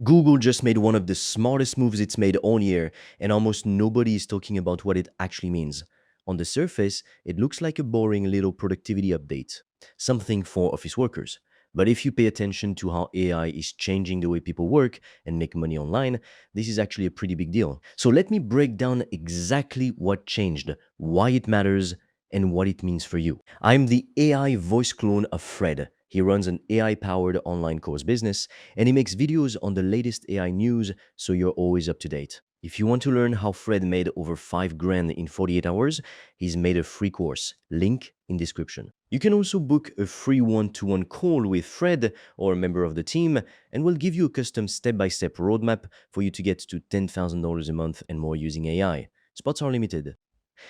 Google just made one of the smartest moves it's made all year, and almost nobody is talking about what it actually means. On the surface, it looks like a boring little productivity update, something for office workers. But if you pay attention to how AI is changing the way people work and make money online, this is actually a pretty big deal. So let me break down exactly what changed, why it matters, and what it means for you. I'm the AI voice clone of Fred. He runs an AI powered online course business and he makes videos on the latest AI news so you're always up to date. If you want to learn how Fred made over 5 grand in 48 hours, he's made a free course. Link in description. You can also book a free one-to-one call with Fred or a member of the team, and we'll give you a custom step-by-step roadmap for you to get to $10,000 a month and more using AI. Spots are limited.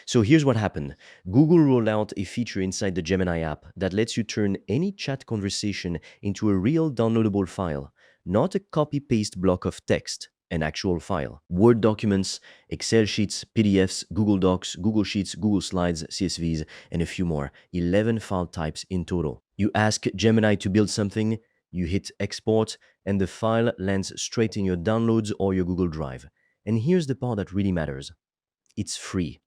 So here's what happened. Google rolled out a feature inside the Gemini app that lets you turn any chat conversation into a real downloadable file, not a copy-paste block of text, an actual file. Word documents, Excel sheets, PDFs, Google Docs, Google Sheets, Google Slides, CSVs, and a few more. 11 file types in total. You ask Gemini to build something, you hit export, and the file lands straight in your downloads or your Google Drive. And here's the part that really matters. It's free.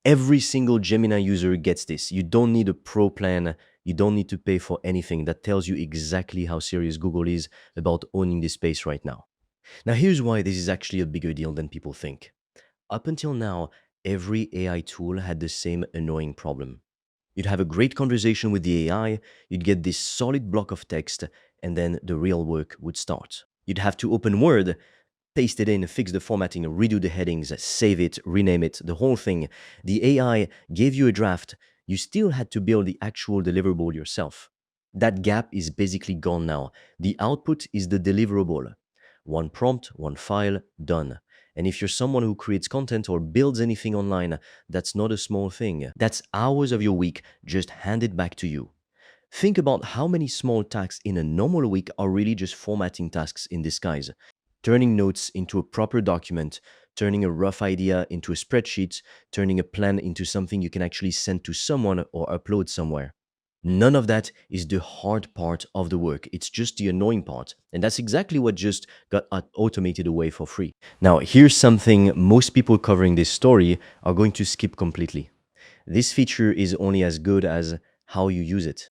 Every single Gemini user gets this. You don't need a pro plan. You don't need to pay for anything. That tells you exactly how serious Google is about owning this space right now. Now, here's why this is actually a bigger deal than people think. Up until now, every AI tool had the same annoying problem. You'd have a great conversation with the AI, you'd get this solid block of text, and then the real work would start. You'd have to open Word, paste it in, fix the formatting, redo the headings, save it, rename it, the whole thing. The AI gave you a draft. You still had to build the actual deliverable yourself. That gap is basically gone now. The output is the deliverable. One prompt, one file, done. And if you're someone who creates content or builds anything online, that's not a small thing. That's hours of your week just handed back to you. Think about how many small tasks in a normal week are really just formatting tasks in disguise. Turning notes into a proper document, turning a rough idea into a spreadsheet, turning a plan into something you can actually send to someone or upload somewhere. None of that is the hard part of the work. It's just the annoying part. And that's exactly what just got automated away for free. Now, here's something most people covering this story are going to skip completely. This feature is only as good as how you use it.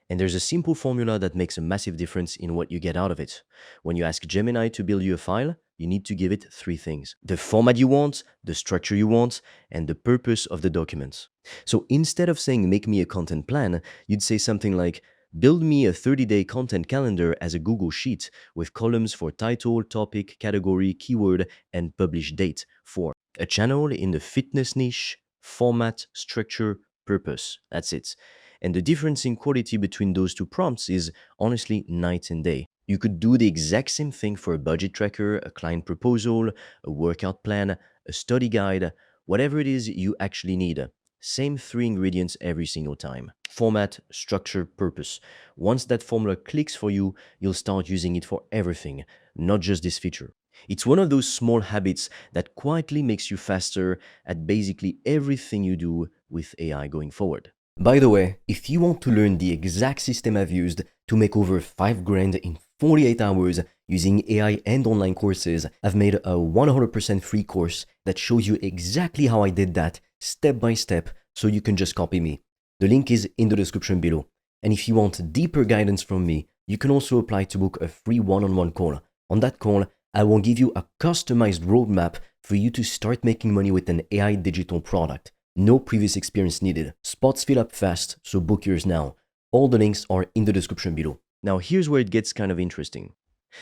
And there's a simple formula that makes a massive difference in what you get out of it. When you ask Gemini to build you a file, you need to give it three things: the format you want, the structure you want, and the purpose of the document. So instead of saying, make me a content plan, you'd say something like, build me a 30-day content calendar as a Google Sheet with columns for title, topic, category, keyword, and publish date for a channel in the fitness niche, format, structure, purpose. That's it. And the difference in quality between those two prompts is honestly night and day. You could do the exact same thing for a budget tracker, a client proposal, a workout plan, a study guide, whatever it is you actually need. Same three ingredients every single time: format, structure, purpose. Once that formula clicks for you, you'll start using it for everything, not just this feature. It's one of those small habits that quietly makes you faster at basically everything you do with AI going forward. By the way, if you want to learn the exact system I've used to make over 5 grand in 48 hours using AI and online courses, I've made a 100% free course that shows you exactly how I did that step by step, so you can just copy me. The link is in the description below. And if you want deeper guidance from me, you can also apply to book a free one-on-one call. On that call, I will give you a customized roadmap for you to start making money with an AI digital product. No previous experience needed. Spots fill up fast, so book yours now. All the links are in the description below. Now here's where it gets kind of interesting.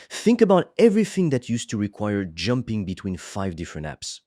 Think about everything that used to require jumping between 5 different apps.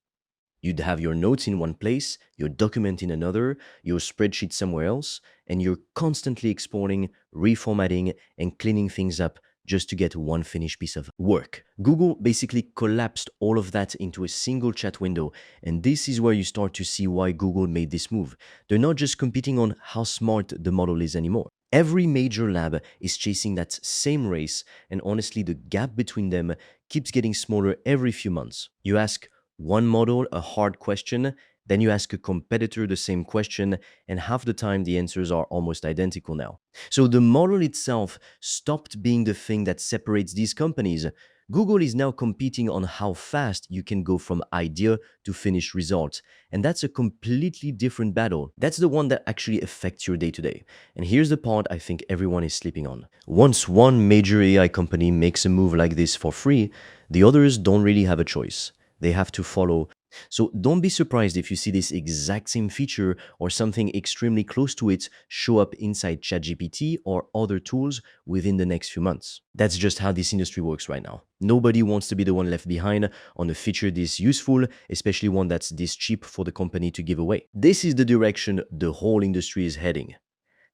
You'd have your notes in one place, your document in another, your spreadsheet somewhere else, and you're constantly exporting, reformatting, and cleaning things up just to get one finished piece of work. Google basically collapsed all of that into a single chat window, and this is where you start to see why Google made this move. They're not just competing on how smart the model is anymore. Every major lab is chasing that same race, and honestly, the gap between them keeps getting smaller every few months. You ask one model a hard question, then you ask a competitor the same question, and half the time the answers are almost identical now. So the model itself stopped being the thing that separates these companies. Google is now competing on how fast you can go from idea to finished result. And that's a completely different battle. That's the one that actually affects your day to day. And here's the part I think everyone is sleeping on. Once one major AI company makes a move like this for free, the others don't really have a choice. They have to follow. So don't be surprised if you see this exact same feature or something extremely close to it show up inside ChatGPT or other tools within the next few months. That's just how this industry works right now. Nobody wants to be the one left behind on a feature this useful, especially one that's this cheap for the company to give away. This is the direction the whole industry is heading.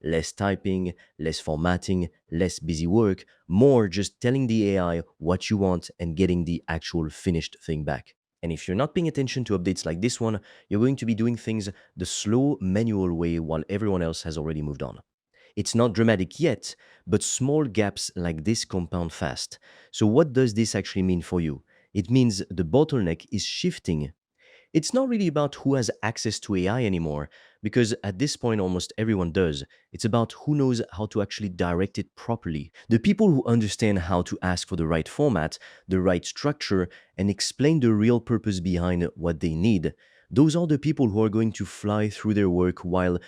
Less typing, less formatting, less busy work, more just telling the AI what you want and getting the actual finished thing back. And if you're not paying attention to updates like this one, you're going to be doing things the slow, manual way while everyone else has already moved on. It's not dramatic yet, but small gaps like this compound fast. So, what does this actually mean for you? It means the bottleneck is shifting. It's not really about who has access to AI anymore, because at this point almost everyone does. It's about who knows how to actually direct it properly. The people who understand how to ask for the right format, the right structure, and explain the real purpose behind what they need. Those are the people who are going to fly through their work while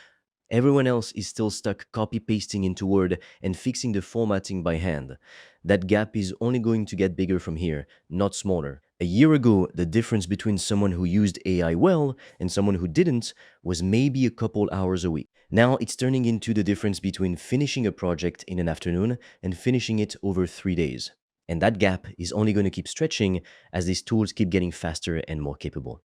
everyone else is still stuck copy pasting into Word and fixing the formatting by hand. That gap is only going to get bigger from here, not smaller. A year ago, the difference between someone who used AI well and someone who didn't was maybe a couple hours a week. Now it's turning into the difference between finishing a project in an afternoon and finishing it over 3 days. And that gap is only going to keep stretching as these tools keep getting faster and more capable.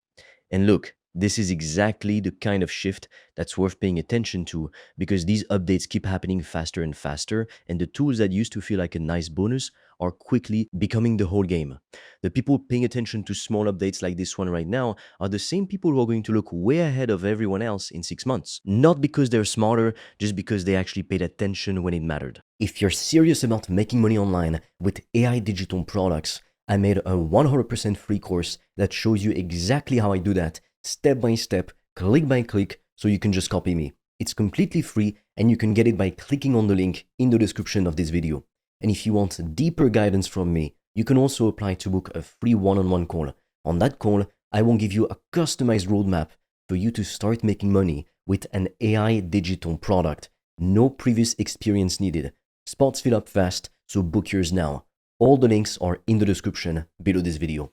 And look, this is exactly the kind of shift that's worth paying attention to because these updates keep happening faster and faster, and the tools that used to feel like a nice bonus are quickly becoming the whole game. The people paying attention to small updates like this one right now are the same people who are going to look way ahead of everyone else in 6 months. Not because they're smarter, just because they actually paid attention when it mattered. If you're serious about making money online with AI digital products, I made a 100% free course that shows you exactly how I do that, step by step, click by click, so you can just copy me. It's completely free and you can get it by clicking on the link in the description of this video. And if you want deeper guidance from me, you can also apply to book a free one-on-one call. On that call, I will give you a customized roadmap for you to start making money with an AI digital product. No previous experience needed. Spots fill up fast, so book yours now. All the links are in the description below this video.